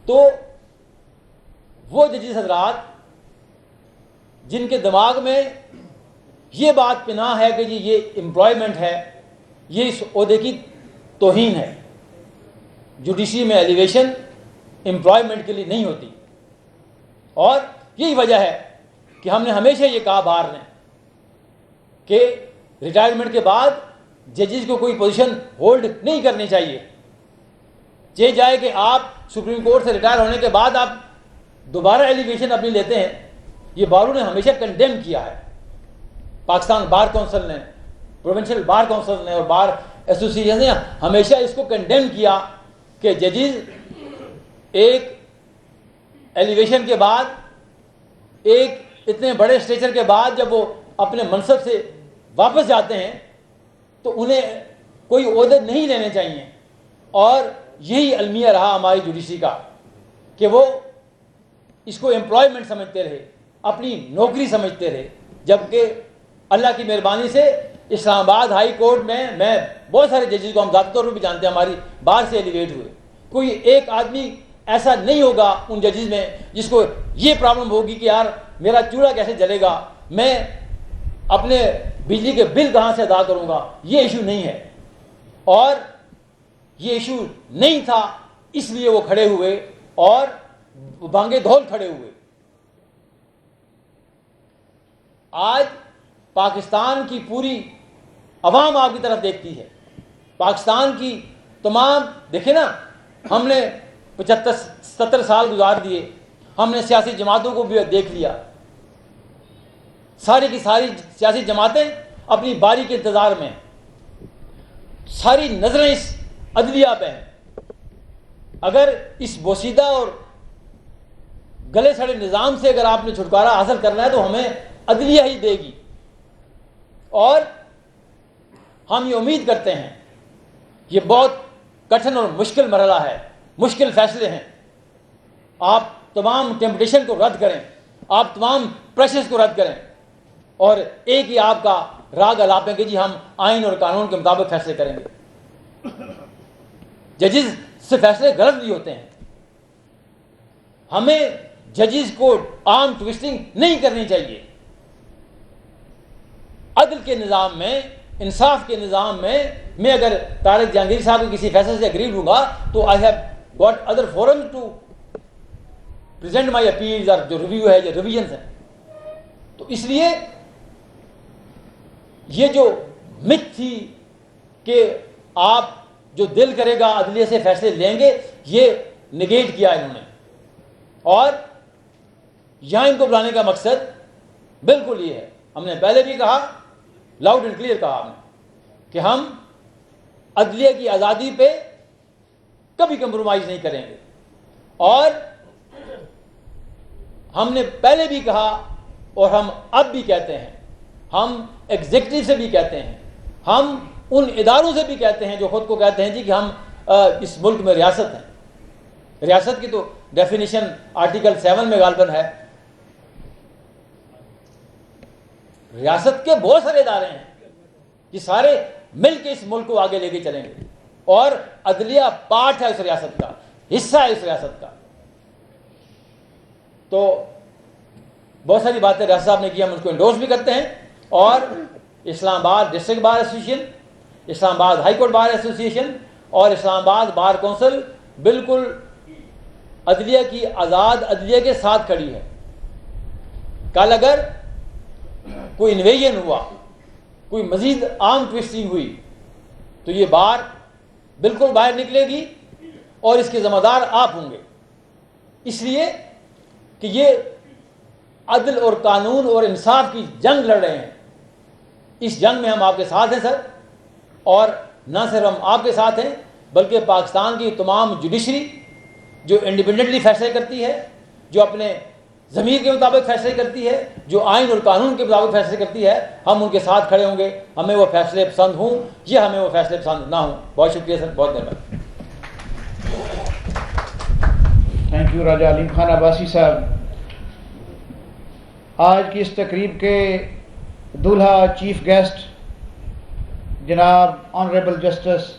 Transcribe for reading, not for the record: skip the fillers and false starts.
तो वो जजेस हजरात जिनके दिमाग में ये बात पिना है कि जी ये एम्प्लॉयमेंट है, ये इस ओहदे की तौहीन है। जुडिशरी में एलिवेशन एम्प्लॉयमेंट के लिए नहीं होती, और यही वजह है कि हमने हमेशा ये कहा बाहर ने कि रिटायरमेंट के बाद जजेस को कोई पोजीशन होल्ड नहीं करनी चाहिए। ये जाए कि आप सुप्रीम कोर्ट से रिटायर होने के बाद आप दोबारा एलिवेशन अपनी लेते हैं, ये बारों ने हमेशा कंडेम किया है। पाकिस्तान बार काउंसिल ने, प्रोविंशियल बार काउंसिल ने और बार एसोसिएशन ने हमेशा इसको कंडेम किया कि जजेस एक एलिवेशन के बाद, एक इतने बड़े स्टेचर के बाद जब वो अपने मनसब से वापस जाते हैं तो उन्हें कोई ओहदे नहीं लेने चाहिए। और यही अलमिया रहा हमारी जुडिशरी का कि वो इसको एम्प्लॉयमेंट समझते रहे, अपनी नौकरी समझते रहे। जबकि अल्लाह की मेहरबानी से इस्लामाबाद हाई कोर्ट में मैं बहुत सारे जजेस को हम ज़ाती तौर पर भी जानते हैं, हमारी बाहर से एलिवेट हुए। कोई एक आदमी ऐसा नहीं होगा उन जजेस में जिसको ये प्रॉब्लम होगी कि यार मेरा चूल्हा कैसे जलेगा, मैं अपने बिजली के बिल कहाँ से अदा करूँगा। ये इशू नहीं है, और ये इशू नहीं था इसलिए वो खड़े हुए और भांगे धौल खड़े हुए। आज पाकिस्तान की पूरी अवाम आपकी तरफ देखती है। पाकिस्तान की तमाम, देखे ना, हमने 75-70 साल गुजार दिए, हमने सियासी जमातों को भी देख लिया। सारी की सारी सियासी जमातें अपनी बारी के इंतजार में, सारी नजरें इस अदलिया पे हैं। अगर इस बोसीदा और गले सड़े निज़ाम से अगर आपने छुटकारा हासिल करना है तो हमें अदलिया ही देगी। और हम ये उम्मीद करते हैं, ये बहुत कठिन और मुश्किल मरहला है, मुश्किल फैसले हैं। आप तमाम टेम्पटेशन को रद्द करें, आप तमाम प्रेशर्स को रद्द करें, और एक ही आपका राग अलापें कि जी हम आइन और कानून के मुताबिक फैसले करेंगे। जजेस से फैसले गलत भी होते हैं। हमें जजेस को आर्म ट्विस्टिंग नहीं करनी चाहिए। अदल के निज़ाम में, इंसाफ के निज़ाम में मैं अगर तारिक जहांगीर साहब के किसी फैसले से एग्री लूंगा तो I have got other forum to present my appeals, और जो रिव्यू है, जो रिविजन्स हैं। तो इसलिए ये जो मिथ थी कि आप जो दिल करेगा अदलिया से फैसले लेंगे, ये निगेट किया इन्होंने। और यहां इनको बुलाने का मकसद बिल्कुल ये है, हमने पहले भी कहा, लाउड एंड क्लियर कहा हमने, कि हम अदलिया की आज़ादी पे कभी कंप्रोमाइज नहीं करेंगे। और हमने पहले भी कहा और हम अब भी कहते हैं, हम एग्जीक्यूटिव से भी कहते हैं, हम उन इदारों से भी कहते हैं जो खुद को कहते हैं जी कि हम इस मुल्क में रियासत हैं। रियासत की तो डेफिनेशन आर्टिकल 7 में गालबन है। रियासत के बहुत सारे इदारे हैं, ये सारे मिलकर इस मुल्क को आगे लेके चलेंगे, और अदलिया पार्ट है उस रियासत का, हिस्सा है उस रियासत का। तो बहुत सारी बातें रियासत साहब ने की, हम उसको इंडोर्स भी करते हैं। और Islamabad district bar association, Islamabad high court bar association और इस्लामाबाद बार काउंसिल बिल्कुल अदलिया की, आज़ाद अदलिया के साथ खड़ी है। कल अगर कोई इन्वेजन हुआ, कोई मजीद आर्म ट्विस्टिंग हुई, तो ये बार बिल्कुल बाहर निकलेगी और इसके जिम्मेदार आप होंगे। इसलिए कि ये अदल और कानून और इंसाफ की जंग लड़ रहे हैं। इस जंग में हम आपके साथ हैं सर, और न सिर्फ हम आपके साथ हैं बल्कि पाकिस्तान की तमाम जुडिशरी जो इंडिपेंडेंटली फैसले करती है, जो अपने ज़मीर के मुताबिक फैसले करती है, जो आइन और कानून के मुताबिक फैसले करती है, हम उनके साथ खड़े होंगे, हमें वो फैसले पसंद हों या हमें वो फैसले पसंद ना हों। बहुत शुक्रिया सर, बहुत धन्यवाद। थैंक यू राजा अलीम खान अब्बासी साहब। आज की इस तकरीब के दूल्हा चीफ गेस्ट जनाब ऑनरेबल जस्टिस